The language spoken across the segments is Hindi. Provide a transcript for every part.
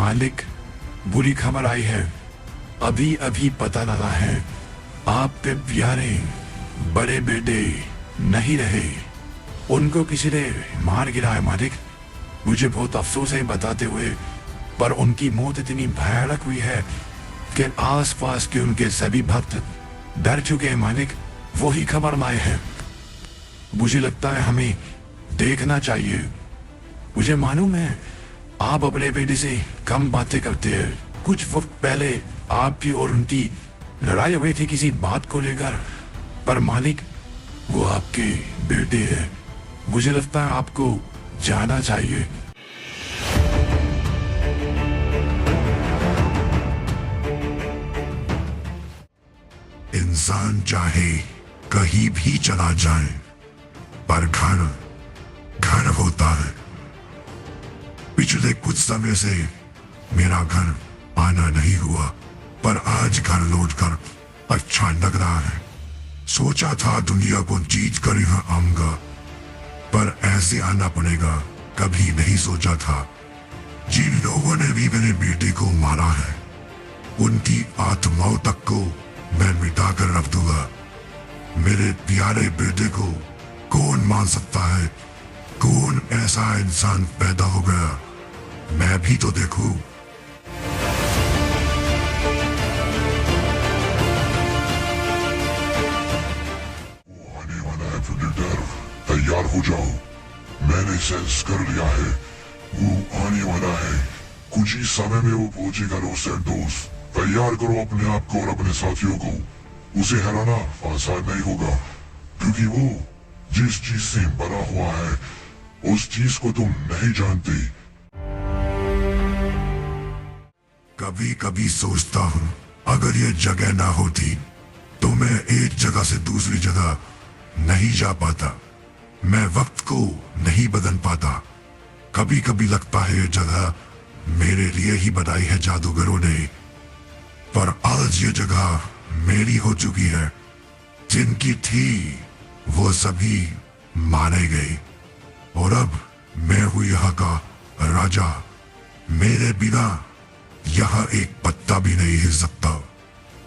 मालिक, बुरी खबर आई है। अभी अभी पता लगा है आपके प्यारे बड़े बेटे नहीं रहे, उनको किसी ने मार गिरा है मालिक। मुझे बहुत अफसोस है बताते हुए, पर उनकी मौत इतनी भयानक हुई है कि आसपास के उनके सभी भक्त डर चुके हैं मालिक। वही खबर लाए हैं। मुझे लगता है हमें देखना चाहिए। मुझे मालूम है आप अपने बेटे से कम बातें करते हैं। कुछ वक्त पहले आपकी और उनकी लड़ाई हुई थी किसी बात को लेकर, पर मालिक वो आपके बेटे हैं। मुझे लगता है आपको जाना चाहिए। इंसान चाहे कहीं भी चला जाए, पर घर घर होता है। पिछले कुछ समय से मेरा घर आना नहीं हुआ, पर आज घर लौटकर अच्छा लग रहा है। सोचा था दुनिया को जीत कर यहाँ आऊंगा, पर ऐसे आना पड़ेगा कभी नहीं सोचा था। जिन लोगों ने भी मेरे बेटे को मारा है, उनकी आत्माओं तक को मैं मिटा कर रख दूंगा। मेरे प्यारे बेटे को कौन मान सकता है? कौन ऐसा इंसान पैदा हो गया? मैं भी तो देखूं। वो आने वाला है प्रेडेटर, तैयार हो जाओ। मैंने सेंस कर लिया है, वो आने वाला है। कुछ ही समय में वो पहुंचेगा लॉस सैंटोस। तैयार करो अपने आप को और अपने साथियों को। उसे हराना आसान नहीं होगा, क्योंकि वो जिस चीज से बना हुआ है उस चीज को तुम नहीं जानते। कभी कभी सोचता हूँ अगर ये जगह ना होती तो मैं एक जगह से दूसरी जगह नहीं जा पाता। मैं वक्त को नहीं बदल पाता। कभी कभी लगता है ये जगह मेरे लिए ही बनाई है जादूगरों ने, पर आज ये जगह मेरी हो चुकी है। जिनकी थी वो सभी मारे गए, और अब मैं हूं यहाँ का राजा। मेरे बिना यहाँ एक पत्ता भी नहीं हिल सकता।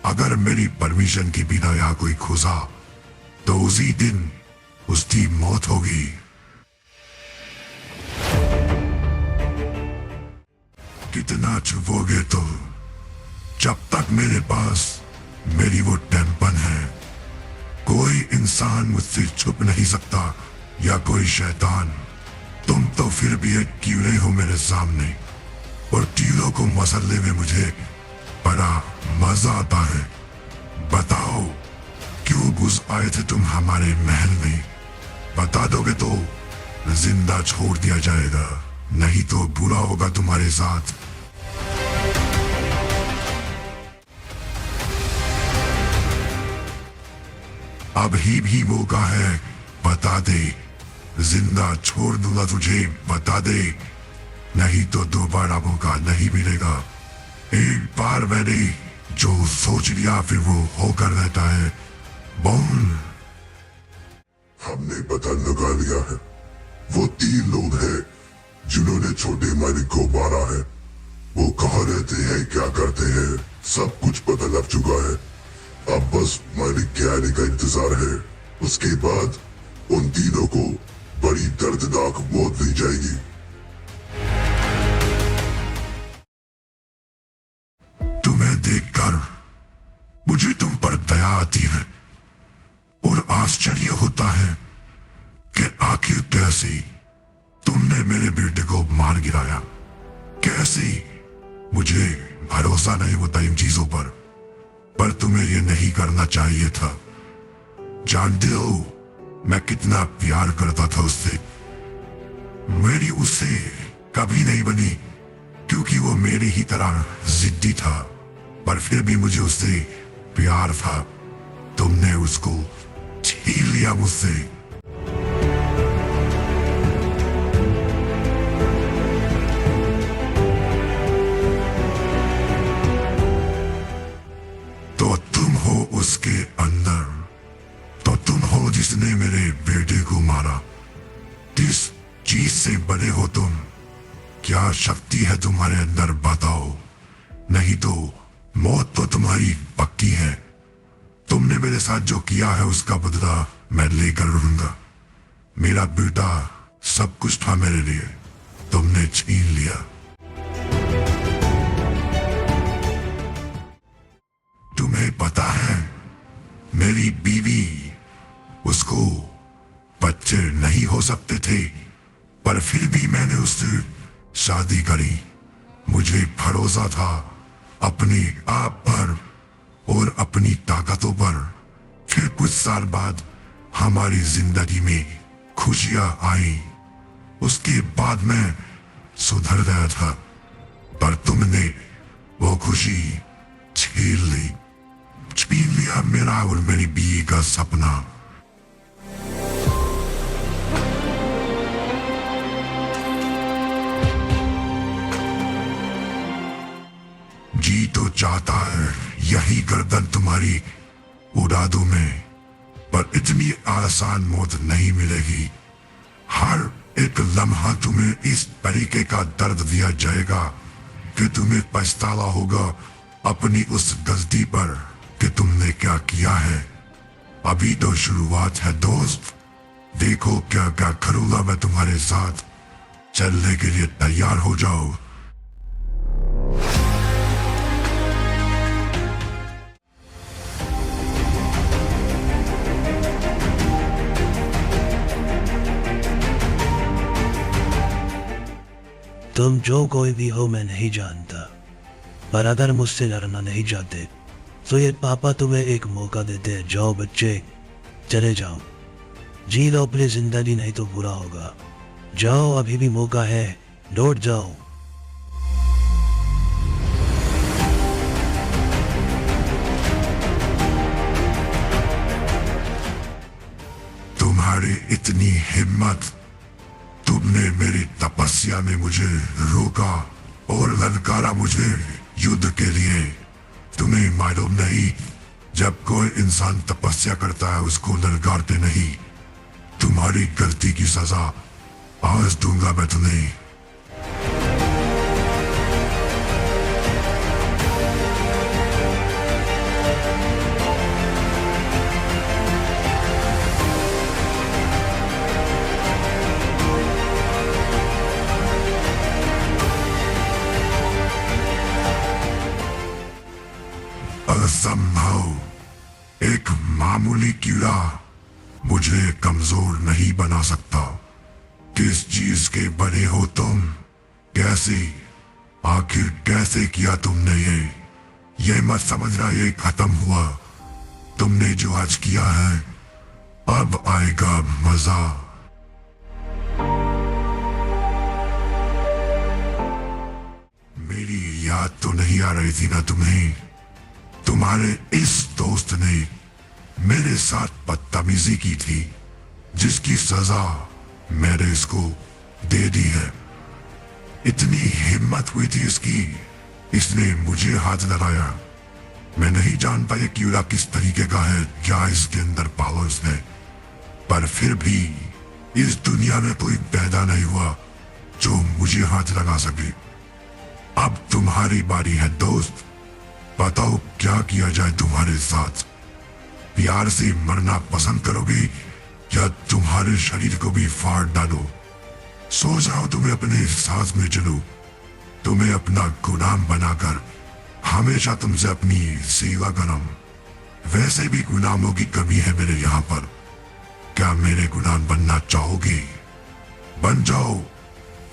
अगर मेरी परमिशन के बिना यहाँ कोई घुसा तो उसी दिन उसकी मौत होगी। कितना छुपोगे तो? जब तक मेरे पास मेरी वो टेम्पन है, कोई इंसान मुझसे छुप नहीं सकता, या कोई शैतान। तुम तो फिर भी एक कीड़े हो मेरे सामने, और कीड़ों को मसलने में मुझे बड़ा मजा आता है। बताओ क्यों घुस आए थे तुम हमारे महल में? बता दोगे तो जिंदा छोड़ दिया जाएगा, नहीं तो बुरा होगा तुम्हारे साथ। अभी भी मौका है, बता दे। जिंदा छोड़ दूंगा तुझे, बता दे, नहीं तो दोबारा मौका नहीं मिलेगा। एक बार मैंने जो सोच लिया फिर वो होकर रहता है। बोल। हमने पता लगा लिया है, वो 3 लोग हैं जिन्होंने छोटे मालिक को मारा है। वो कहाँ रहते हैं, क्या करते हैं, सब कुछ पता लग चुका है। अब बस मालिक के आने का इंतजार है। उसके बाद उन तीनों को बड़ी दर्दनाक मौत दी जाएगी। तुम्हें देखकर मुझे तुम पर दया आती है, और आश्चर्य होता है कि आखिर कैसे तुमने मेरे बेटे को मार गिराया। कैसे? मुझे भरोसा नहीं होता इन चीजों पर तुम्हें ये नहीं करना चाहिए था। जानते हो मैं कितना प्यार करता था उससे। मेरी उससे कभी नहीं बनी, क्योंकि वो मेरी ही तरह जिद्दी था, पर फिर भी मुझे उससे प्यार था। तुमने उसको छीन लिया मुझसे। तो तुम हो उसके अंदर, तो तुम हो जिसने मेरे बेटे को मारा। किस चीज से बने हो तुम? क्या शक्ति है तुम्हारे अंदर बताओ, नहीं तो मौत तो तुम्हारी पक्की है। तुमने मेरे साथ जो किया है उसका बदला मैं लेकर रहूंगा। मेरा बेटा सब कुछ था मेरे लिए, तुमने छीन लिया। तुम्हें पता है मेरी बीवी, उसको बच्चे नहीं हो सकते थे, पर फिर भी मैंने उससे शादी करी। मुझे भरोसा था अपने आप पर और अपनी ताकतों पर। फिर कुछ साल बाद हमारी जिंदगी में खुशियां आई। उसके बाद मैं सुधर गया था, पर तुमने वो खुशी छीन लिया मेरा और मेरी बीवी का सपना। जी तो चाहता है यही गर्दन तुम्हारी उड़ा दूं मैं, पर इतनी आसान मौत नहीं मिलेगी। हर एक लम्हा तुम्हें इस तरीके का दर्द दिया जाएगा कि तुम्हें पछतावा होगा अपनी उस गलती पर कि तुमने क्या किया है। अभी तो शुरुआत है दोस्त, देखो क्या क्या करूंगा मैं तुम्हारे साथ। चलने के लिए तैयार हो जाओ। तुम जो कोई भी हो मैं नहीं जानता, पर अगर मुझसे लड़ना नहीं चाहते तो ये पापा तुम्हें एक मौका देते हैं। जाओ बच्चे, चले जाओ, जी लो अपनी जिंदगी, नहीं तो बुरा होगा। जाओ, अभी भी मौका है, लौट जाओ। तुम्हारी इतनी हिम्मत, तुमने मेरी तपस्या में मुझे रोका और ललकारा मुझे युद्ध के लिए। तुम्हें मालूम नहीं, जब कोई इंसान तपस्या करता है उसको ललकारते नहीं। तुम्हारी गलती की सजा आज दूंगा मैं तुम्हें। असंभव, एक मामूली कीड़ा मुझे कमजोर नहीं बना सकता। किस चीज के बने हो तुम? कैसे, आखिर कैसे किया तुमने ये मत समझना ये खत्म हुआ। तुमने जो आज किया है, अब आएगा मजा। मेरी याद तो नहीं आ रही थी ना तुम्हें? तुम्हारे इस दोस्त ने मेरे साथ बदतमीजी की थी, जिसकी सजा मैंने इसको दे दी है। इतनी हिम्मत हुई थी इसकी, इसने मुझे हाथ लगाया। मैं नहीं जानता ये कीड़ा किस तरीके का है, क्या इसके अंदर पावर्स है, पर फिर भी इस दुनिया में कोई पैदा नहीं हुआ जो मुझे हाथ लगा सके। अब तुम्हारी बारी है दोस्त, बताओ क्या किया जाए तुम्हारे साथ? प्यार से मरना पसंद करोगे या तुम्हारे शरीर को भी फाड़ डालो? सोच रहा हूं तुम्हें अपने साथ में चलो, तुम्हें अपना गुलाम बनाकर हमेशा तुमसे अपनी सेवा करम। वैसे भी गुलामों की कमी है मेरे यहाँ पर। क्या मेरे गुलाम बनना चाहोगे? बन जाओ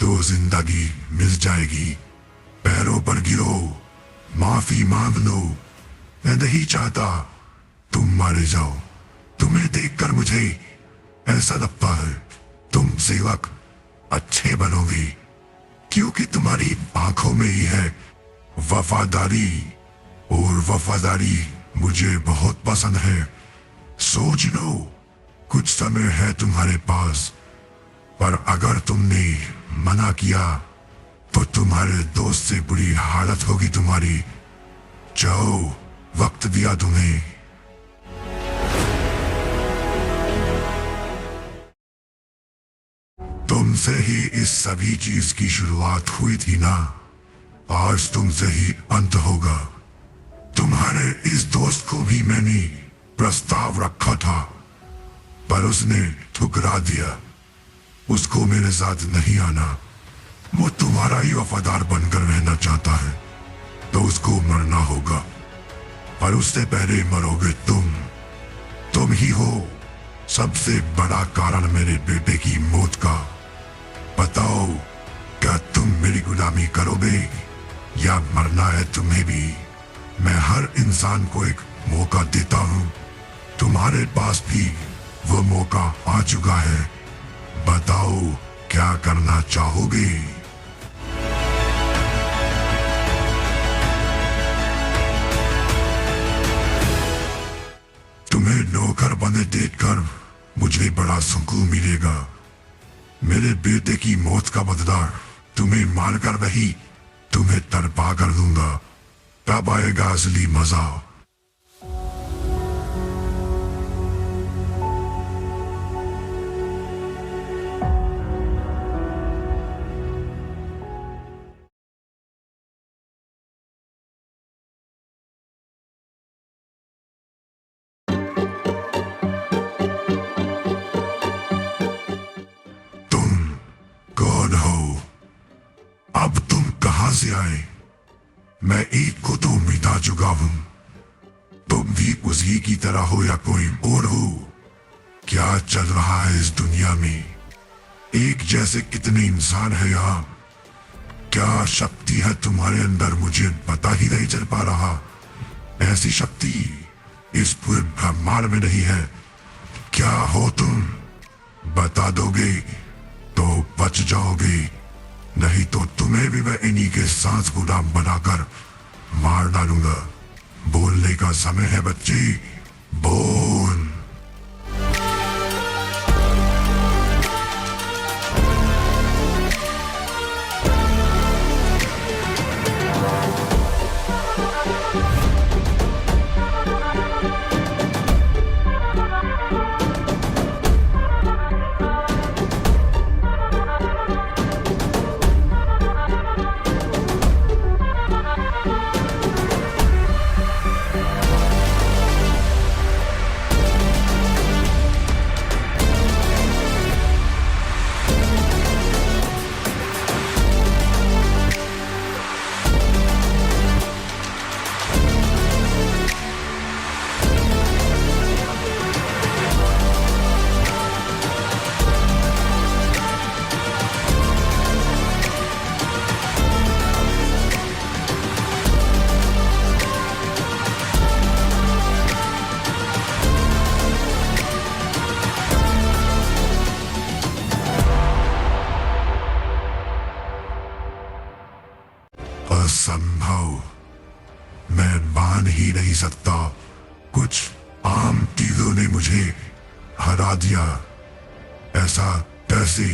तो जिंदगी मिल जाएगी। पैरों पर गिरो, माफी मांग लो। मैं नहीं चाहता तुम मारे जाओ। तुम्हें देखकर मुझे ऐसा लगता है तुम सेवक अच्छे बनोगे, क्योंकि तुम्हारी आंखों में ही है वफादारी, और वफादारी मुझे बहुत पसंद है। सोच लो, कुछ समय है तुम्हारे पास, पर अगर तुमने मना किया तो तुम्हारे दोस्त से बुरी हालत होगी तुम्हारी। जाओ, वक्त दिया तुम्हें। तुमसे ही इस सभी चीज की शुरुआत हुई थी ना, आज तुमसे ही अंत होगा। तुम्हारे इस दोस्त को भी मैंने प्रस्ताव रखा था, पर उसने ठुकरा दिया। उसको मेरे साथ नहीं आना। वो तुम्हारा ही वफादार बनकर रहना चाहता है, तो उसको मरना होगा, पर उससे पहले मरोगे तुम। तुम ही हो सबसे बड़ा कारण मेरे बेटे की मौत का। बताओ, क्या तुम मेरी गुलामी करोगे या मरना है तुम्हें भी? मैं हर इंसान को एक मौका देता हूं। तुम्हारे पास भी वो मौका आ चुका है। बताओ, क्या करना चाहोगे? तुम्हें नौकर बने देखकर मुझे बड़ा सुकून मिलेगा। मेरे बेटे की मौत का बदला तुम्हें मारकर वही तुम्हें तड़पा कर दूंगा। तब आएगा असली मजा। कौन हो? अब तुम कहां से आए? मैं एक को तो मिटा चुका हूं। तुम भी उसी की तरह हो या कोई और हो? क्या चल रहा है इस दुनिया में? एक जैसे कितने इंसान है यहाँ? क्या शक्ति है तुम्हारे अंदर, मुझे पता ही नहीं चल पा रहा। ऐसी शक्ति इस पूरे ब्रह्मांड में नहीं है। क्या हो तुम? बता दोगे तो बच जाओगे, नहीं तो तुम्हें भी मैं इन्हीं के साथ गुलाम बनाकर मार डालूंगा। बोलने का समय है बच्ची, बोल। असंभव, मैं मान ही नहीं सकता। कुछ आम चीजों ने मुझे हरा दिया। ऐसा कैसे?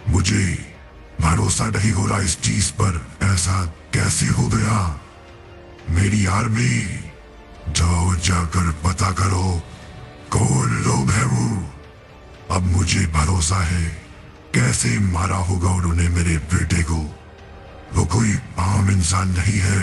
मुझे भरोसा नहीं हो रहा इस चीज पर। ऐसा कैसे हो गया? मेरी आर्मी, जाओ जाकर पता करो कौन लोग हैं वो। अब मुझे भरोसा है कैसे मारा होगा उन्होंने मेरे बेटे को। वो कोई आम इंसान नहीं है,